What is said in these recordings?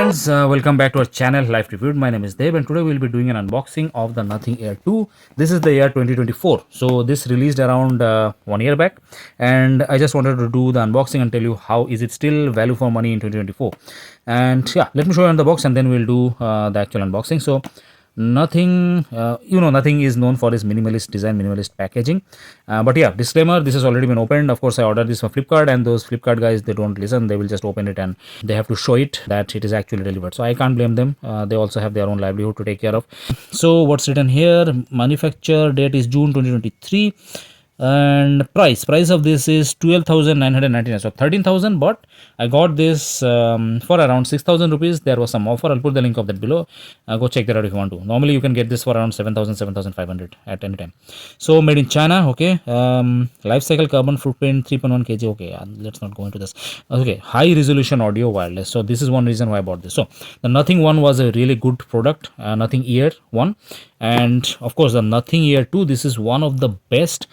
friends, welcome back to our channel Life Reviewed. My name is Deb and today we'll be doing an unboxing of the Nothing Air 2. This is the year 2024. So this released around 1 year back, and I just wanted to do the unboxing and tell you how is it still value for money in 2024. And yeah, let me show you on the box and then we'll do the actual unboxing. So Nothing, Nothing is known for its minimalist design, minimalist packaging. But yeah, disclaimer, this has already been opened. Of course, I ordered this from Flipkart, and those Flipkart guys, they don't listen. They will just open it and they have to show it that it is actually delivered. So I can't blame them. They also have their own livelihood to take care of. So what's written here? Manufacture date is June 2023. And price of this is 12,999, so 13,000, but I got this for around 6,000 rupees. There was some offer. I'll put the link of that below. Go check that out if you want to. Normally you can get this for around 7,000, 7,500 at any time. So made in China. Okay. Life cycle carbon footprint 3.1 kg. Okay, let's not go into this. Okay, high resolution audio wireless. So this is one reason why I bought this. So the Nothing one was a really good product. Nothing Ear 1, and of course the Nothing Ear 2. This is one of the best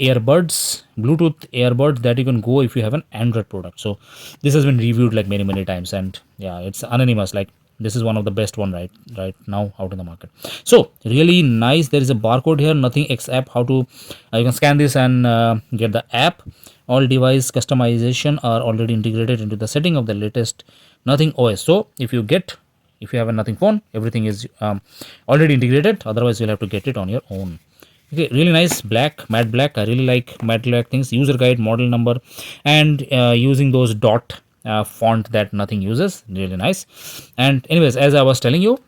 earbuds, Bluetooth earbuds that you can go if you have an Android product. So this has been reviewed like many times, and yeah, it's anonymous. Like this is one of the best one right now out in the market. So really nice. There is a barcode here. Nothing X app. How to you can scan this and get the app. All device customization are already integrated into the setting of the latest Nothing OS. So if you have a Nothing phone, everything is already integrated. Otherwise you'll have to get it on your own. Okay, really nice matte black. I really like matte black things. User guide, model number, and using those dot font that Nothing uses. Really nice. And anyways, as I was telling you,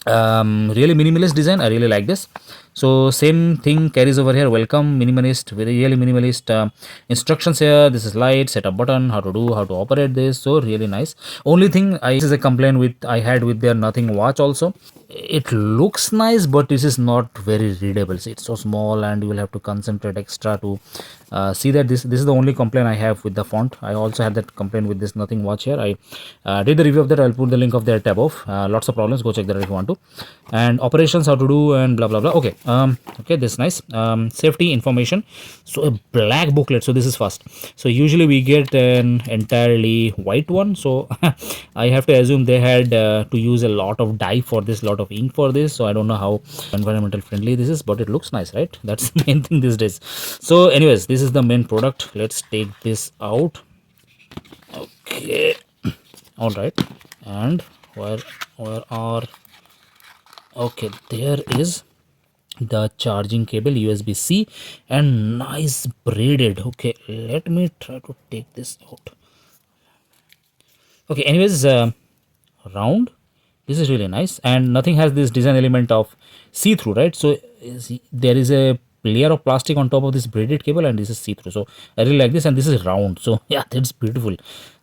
really minimalist design. I really like this. So same thing carries over here. Welcome, minimalist, really minimalist instructions here. This is light, setup button, how to operate this. So really nice. Only thing this is a complaint I had with their Nothing watch also. It looks nice, but this is not very readable. See, it's so small and you will have to concentrate extra to see that. This is the only complaint I have with the font. I also had that complaint with this Nothing watch here. I did the review of that. I'll put the link of that tab off. Lots of problems. Go check that if you want to. And operations, how to do, and blah blah blah. Okay. Okay, this is nice. Safety information. So a black booklet. So this is first. So usually we get an entirely white one. So I have to assume they had to use a lot of dye for this, lot of ink for this. So I don't know how environmental friendly this is, but it looks nice, right? That's the main thing these days. So anyways, this is the main product. Let's take this out. Okay. All right. And where are, okay, there is the charging cable, USB-C, and nice braided. Okay, let me try to take this out. Okay, anyways, round. This is really nice, and Nothing has this design element of see-through, right? So there is a layer of plastic on top of this braided cable, and this is see-through. So I really like this, and this is round. So yeah, that's beautiful.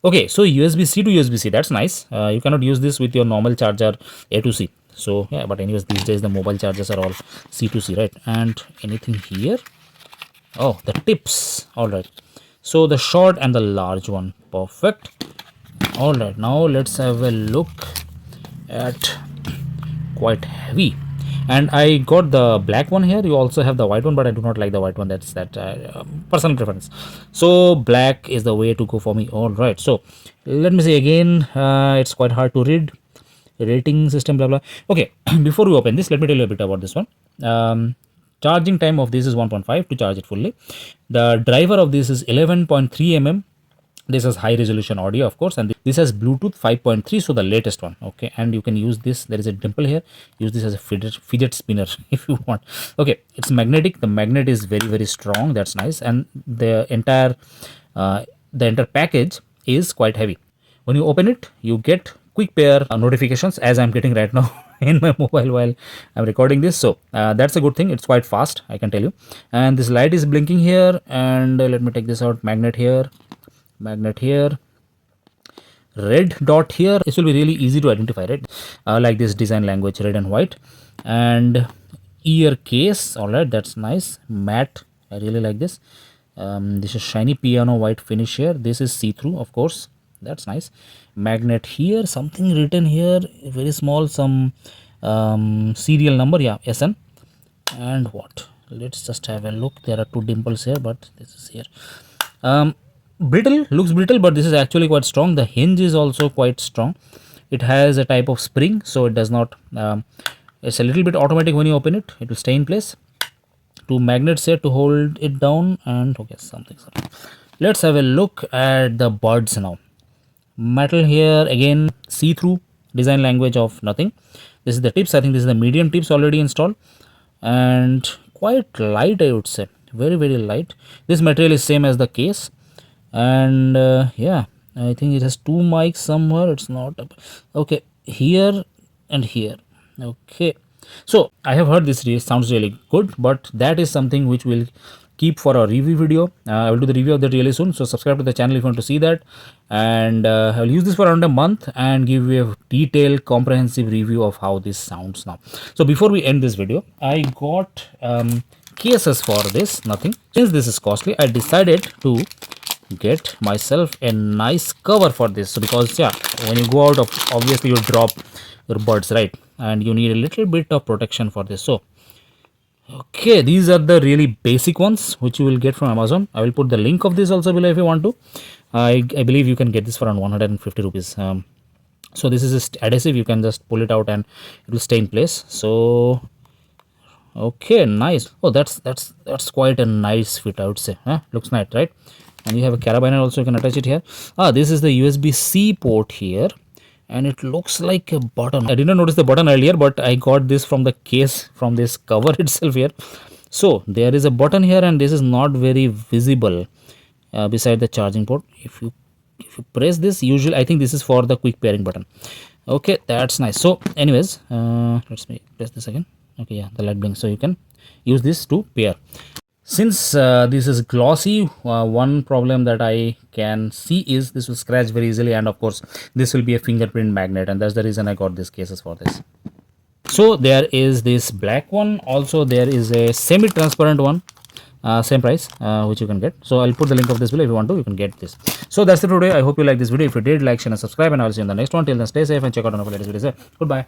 Okay, so USB-C to USB-C, that's nice. You cannot use this with your normal charger A to C. So yeah, but anyways, these days the mobile chargers are all C to C, right? And anything here? Oh, the tips. All right. So the short and the large one. Perfect. All right. Now let's have a look at, quite heavy. And I got the black one here. You also have the white one, but I do not like the white one. That's personal preference. So black is the way to go for me. All right. So let me see again. It's quite hard to read. Rating system, blah blah. Okay, before we open this, let me tell you a bit about this one. Charging time of this is 1.5 to charge it fully. The driver of this is 11.3 mm. This has high resolution audio, of course, and this has Bluetooth 5.3, so the latest one. Okay, and you can use this. There is a dimple here. Use this as a fidget spinner if you want. Okay, it's magnetic. The magnet is very strong. That's nice, and the entire package is quite heavy. When you open it, you get quick pair notifications, as I'm getting right now in my mobile while I'm recording this. So that's a good thing. It's quite fast, I can tell you. And this light is blinking here, and let me take this out. Magnet here, red dot here. This will be really easy to identify, right? Like this design language, red and white. And ear case. All right, that's nice. Matte. I really like this. This is shiny piano white finish here. This is see-through, of course. That's nice. Magnet here, something written here, very small, some serial number, yeah, SN. And what, let's just have a look. There are two dimples here, but this is here. Brittle, looks brittle, but this is actually quite strong. The hinge is also quite strong. it has a type of spring, so it does not it's a little bit automatic. When you open it, it will stay in place. Two magnets here to hold it down, and okay, something. Let's have a look at the buds now. Metal here again, see-through design language of Nothing. This is the tips. I think this is the medium tips already installed, and quite light, I would say, very light. This material is same as the case, and yeah, I think it has two mics somewhere. It's not okay here and here. Okay, so I have heard this sounds really good, but that is something which will keep for a review video. I will do the review of that really soon, so subscribe to the channel if you want to see that, and I will use this for around a month and give you a detailed comprehensive review of how this sounds now. So before we end this video, I got cases for this Nothing. Since this is costly, I decided to get myself a nice cover for this. So because yeah, when you go out, of obviously you drop your buds, right, and you need a little bit of protection for this. So okay, these are the really basic ones which you will get from Amazon. I will put the link of this also below if you want to. I believe you can get this for around 150 rupees. So this is just adhesive, you can just pull it out and it will stay in place. So okay, nice. Oh, that's quite a nice fit, I would say. Looks nice, right? And you have a carabiner also, you can attach it here. This is the USB-C port here, and it looks like a button. I didn't notice the button earlier, but I got this from the case, from this cover itself here. So there is a button here, and this is not very visible beside the charging port. If you press this, usually I think this is for the quick pairing button. Okay, that's nice. So anyways, let's press this again. Okay, yeah, the light blinks, so you can use this to pair. Since this is glossy, one problem that I can see is this will scratch very easily, and of course this will be a fingerprint magnet, and that's the reason I got these cases for this. So there is this black one, also there is a semi-transparent one, same price, which you can get. So I'll put the link of this below. If you want to, you can get this. So that's it today. I hope you like this video. If you did, like, share and subscribe, and I'll see you in the next one. Till then, stay safe and check out our latest videos. Goodbye.